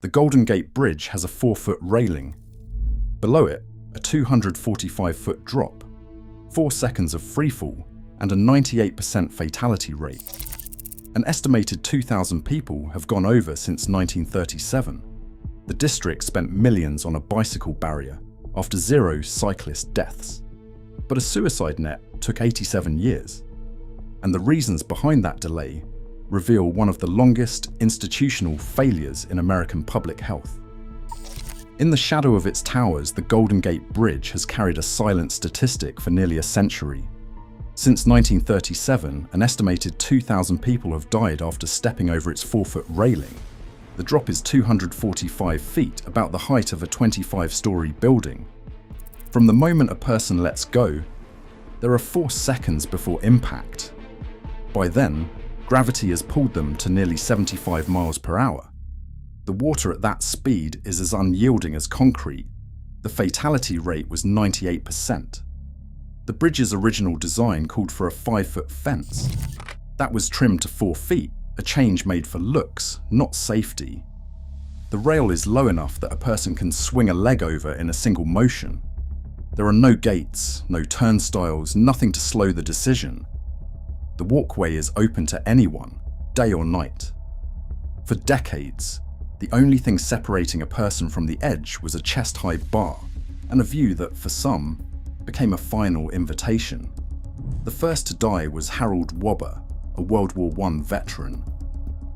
The Golden Gate Bridge has a 4-foot railing. Below it, a 245-foot drop, 4 seconds of freefall, and a 98% fatality rate. An estimated 2,000 people have gone over since 1937. The district spent millions on a bicycle barrier after 0 cyclist deaths. But a suicide net took 87 years. And the reasons behind that delay reveal one of the longest institutional failures in American public health. In the shadow of its towers, the Golden Gate Bridge has carried a silent statistic for nearly a century. Since 1937, an estimated 2,000 people have died after stepping over its 4-foot railing. The drop is 245 feet, about the height of a 25-story building. From the moment a person lets go, there are 4 seconds before impact. By then, gravity has pulled them to nearly 75 miles per hour. The water at that speed is as unyielding as concrete. The fatality rate was 98%. The bridge's original design called for a 5-foot fence. That was trimmed to 4 feet, a change made for looks, not safety. The rail is low enough that a person can swing a leg over in a single motion. There are no gates, no turnstiles, nothing to slow the decision. The walkway is open to anyone, day or night. For decades, the only thing separating a person from the edge was a chest-high bar, and a view that, for some, became a final invitation. The first to die was Harold Wobber, a World War I veteran.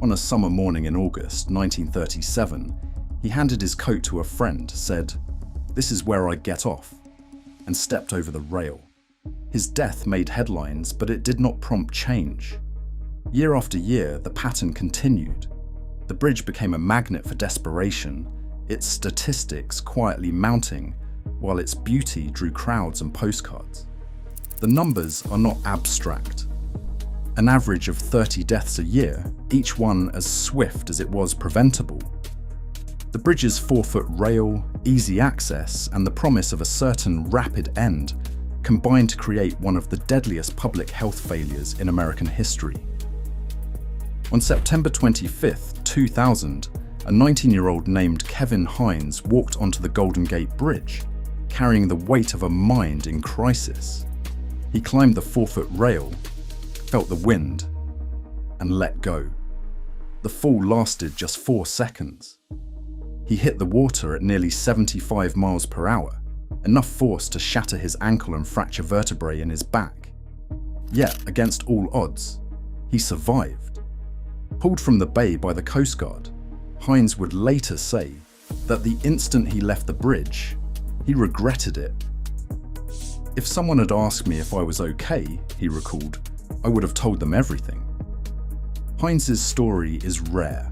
On a summer morning in August 1937, he handed his coat to a friend, said, "This is where I get off," and stepped over the rail. His death made headlines, but it did not prompt change. Year after year, the pattern continued. The bridge became a magnet for desperation, its statistics quietly mounting, while its beauty drew crowds and postcards. The numbers are not abstract. An average of 30 deaths a year, each one as swift as it was preventable. The bridge's 4-foot rail, easy access, and the promise of a certain rapid end combined to create one of the deadliest public health failures in American history. On September 25, 2000, a 19-year-old named Kevin Hines walked onto the Golden Gate Bridge, carrying the weight of a mind in crisis. He climbed the 4-foot rail, felt the wind, and let go. The fall lasted just 4 seconds. He hit the water at nearly 75 miles per hour, enough force to shatter his ankle and fracture vertebrae in his back. Yet, against all odds, he survived. Pulled from the bay by the Coast Guard, Hines would later say that the instant he left the bridge, he regretted it. "If someone had asked me if I was okay," he recalled, "I would have told them everything." Hines's story is rare.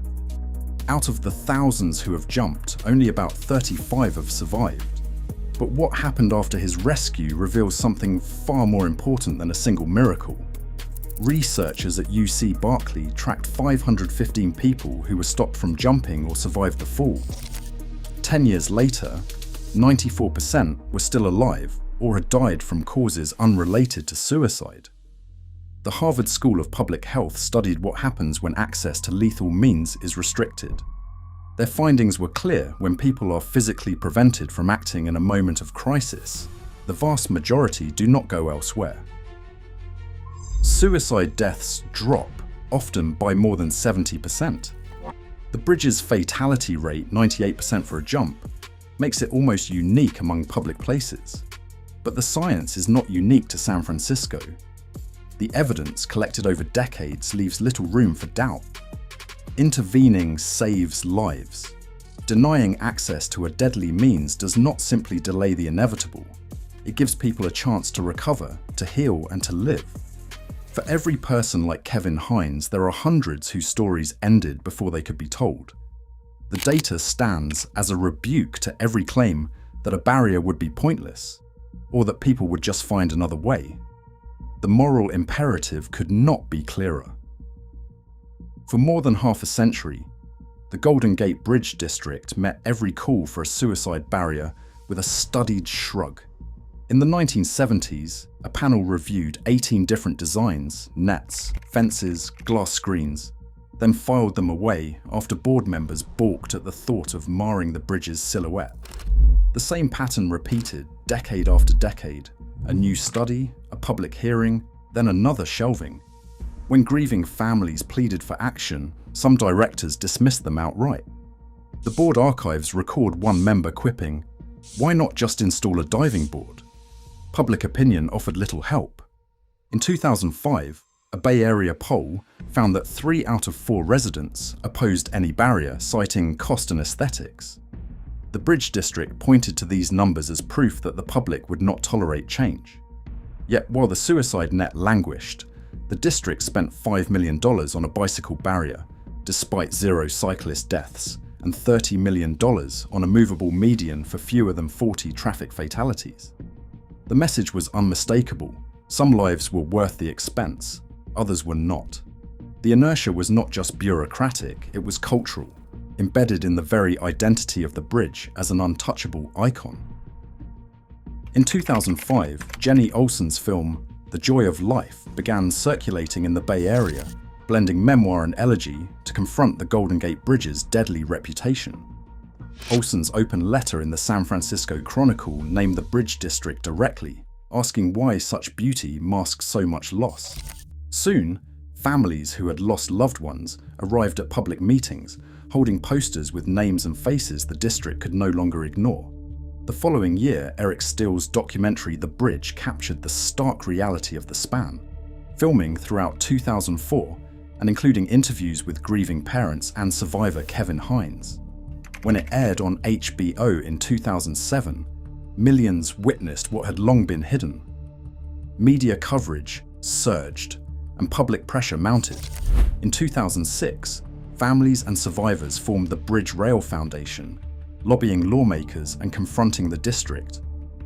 Out of the thousands who have jumped, only about 35 have survived. But what happened after his rescue reveals something far more important than a single miracle. Researchers at UC Berkeley tracked 515 people who were stopped from jumping or survived the fall. 10 years later, 94% were still alive or had died from causes unrelated to suicide. The Harvard School of Public Health studied what happens when access to lethal means is restricted. Their findings were clear: when people are physically prevented from acting in a moment of crisis, the vast majority do not go elsewhere. Suicide deaths drop, often by more than 70%. The bridge's fatality rate, 98% for a jump, makes it almost unique among public places. But the science is not unique to San Francisco. The evidence collected over decades leaves little room for doubt. Intervening saves lives. Denying access to a deadly means does not simply delay the inevitable. It gives people a chance to recover, to heal, and to live. For every person like Kevin Hines, there are hundreds whose stories ended before they could be told. The data stands as a rebuke to every claim that a barrier would be pointless, or that people would just find another way. The moral imperative could not be clearer. For more than half a century, the Golden Gate Bridge District met every call for a suicide barrier with a studied shrug. In the 1970s, a panel reviewed 18 different designs, nets, fences, glass screens. then filed them away after board members balked at the thought of marring the bridge's silhouette. The same pattern repeated decade after decade, a new study, a public hearing, then another shelving. When grieving families pleaded for action, some directors dismissed them outright. The board archives record one member quipping, "Why not just install a diving board?" Public opinion offered little help. In 2005, a Bay Area poll found that 3 out of 4 residents opposed any barrier, citing cost and aesthetics. The Bridge District pointed to these numbers as proof that the public would not tolerate change. Yet while the suicide net languished, the district spent $5 million on a bicycle barrier, despite 0 cyclist deaths, and $30 million on a movable median for fewer than 40 traffic fatalities. The message was unmistakable. Some lives were worth the expense, others were not. The inertia was not just bureaucratic, it was cultural, embedded in the very identity of the bridge as an untouchable icon. In 2005, Jenny Olsen's film The Joy of Life began circulating in the Bay Area, blending memoir and elegy to confront the Golden Gate Bridge's deadly reputation. Olsen's open letter in the San Francisco Chronicle named the Bridge District directly, asking why such beauty masks so much loss. Soon, families who had lost loved ones arrived at public meetings, holding posters with names and faces the district could no longer ignore. The following year, Eric Still's documentary The Bridge captured the stark reality of the span, filming throughout 2004 and including interviews with grieving parents and survivor Kevin Hines. When it aired on HBO in 2007, millions witnessed what had long been hidden. Media coverage surged and public pressure mounted. In 2006, families and survivors formed the Bridge Rail Foundation, lobbying lawmakers and confronting the district.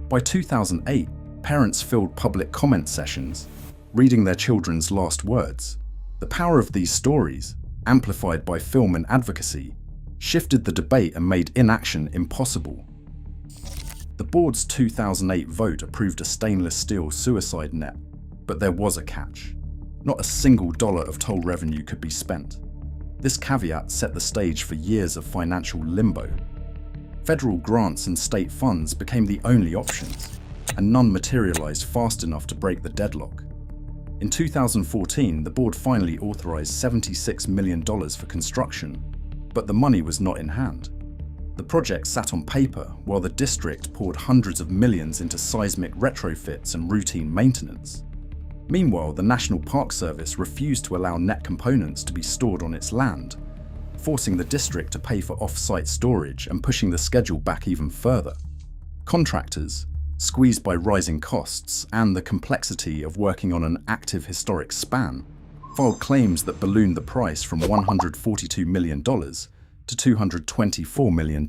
By 2008, parents filled public comment sessions, reading their children's last words. The power of these stories, amplified by film and advocacy, shifted the debate and made inaction impossible. The board's 2008 vote approved a stainless steel suicide net, but there was a catch. Not a single dollar of toll revenue could be spent. This caveat set the stage for years of financial limbo. Federal grants and state funds became the only options, and none materialized fast enough to break the deadlock. In 2014, the board finally authorized $76 million for construction, but the money was not in hand. The project sat on paper while the district poured hundreds of millions into seismic retrofits and routine maintenance. Meanwhile, the National Park Service refused to allow net components to be stored on its land, forcing the district to pay for off-site storage and pushing the schedule back even further. Contractors, squeezed by rising costs and the complexity of working on an active historic span, filed claims that ballooned the price from $142 million to $224 million.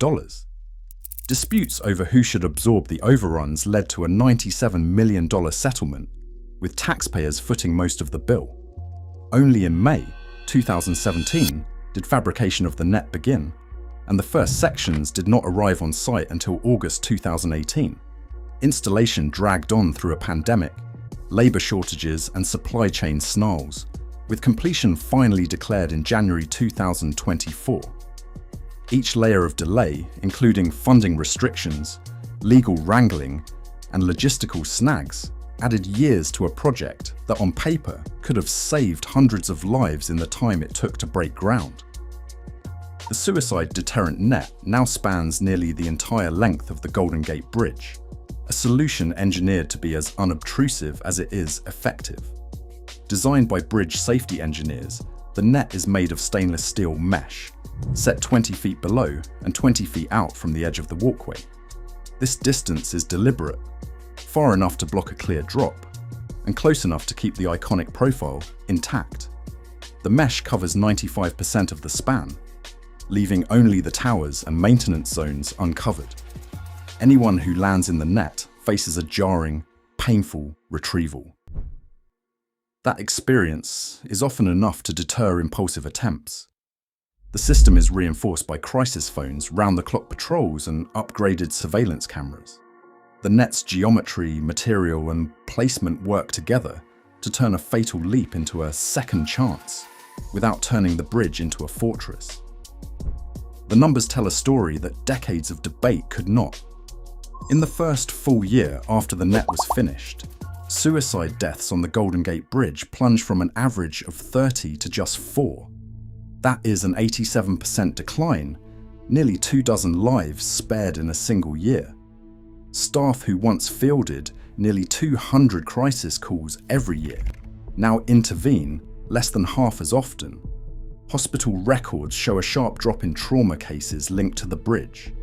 Disputes over who should absorb the overruns led to a $97 million settlement, with taxpayers footing most of the bill. Only in May 2017 did fabrication of the net begin, and the first sections did not arrive on site until August 2018. Installation dragged on through a pandemic, labor shortages and supply chain snarls, with completion finally declared in January 2024. Each layer of delay, including funding restrictions, legal wrangling, and logistical snags, added years to a project that on paper could have saved hundreds of lives in the time it took to break ground. The suicide deterrent net now spans nearly the entire length of the Golden Gate Bridge, a solution engineered to be as unobtrusive as it is effective. Designed by bridge safety engineers, the net is made of stainless steel mesh, set 20 feet below and 20 feet out from the edge of the walkway. This distance is deliberate, far enough to block a clear drop, and close enough to keep the iconic profile intact. The mesh covers 95% of the span, leaving only the towers and maintenance zones uncovered. Anyone who lands in the net faces a jarring, painful retrieval. That experience is often enough to deter impulsive attempts. The system is reinforced by crisis phones, round-the-clock patrols, and upgraded surveillance cameras. The net's geometry, material, and placement work together to turn a fatal leap into a second chance. without turning the bridge into a fortress. The numbers tell a story that decades of debate could not. In the first full year after the net was finished, suicide deaths on the Golden Gate Bridge plunged from an average of 30 to just 4. That is an 87% decline, nearly 24 lives spared in a single year. Staff who once fielded nearly 200 crisis calls every year now intervene less than half as often. Hospital records show a sharp drop in trauma cases linked to the bridge.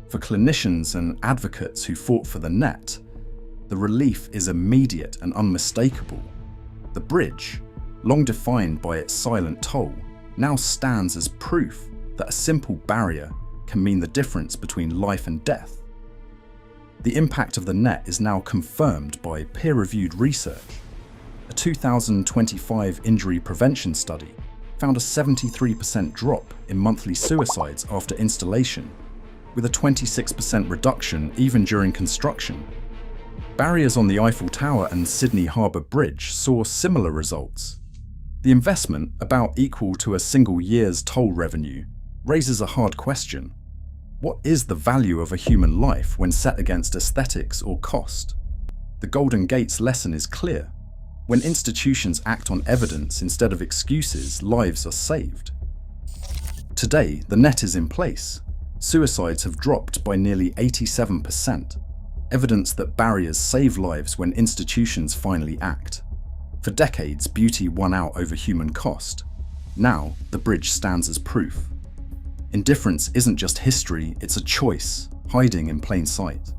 For clinicians and advocates who fought for the net, the relief is immediate and unmistakable. The bridge, long defined by its silent toll, now stands as proof that a simple barrier can mean the difference between life and death. The impact of the net is now confirmed by peer-reviewed research. A 2025 injury prevention study found a 73% drop in monthly suicides after installation, with a 26% reduction even during construction. Barriers on the Eiffel Tower and Sydney Harbour Bridge saw similar results. The investment, about equal to a single year's toll revenue, raises a hard question. What is the value of a human life when set against aesthetics or cost? The Golden Gate's lesson is clear. When institutions act on evidence instead of excuses, lives are saved. Today, the net is in place. Suicides have dropped by nearly 87%, evidence that barriers save lives when institutions finally act. For decades, beauty won out over human cost. Now, the bridge stands as proof. Indifference isn't just history, it's a choice, hiding in plain sight.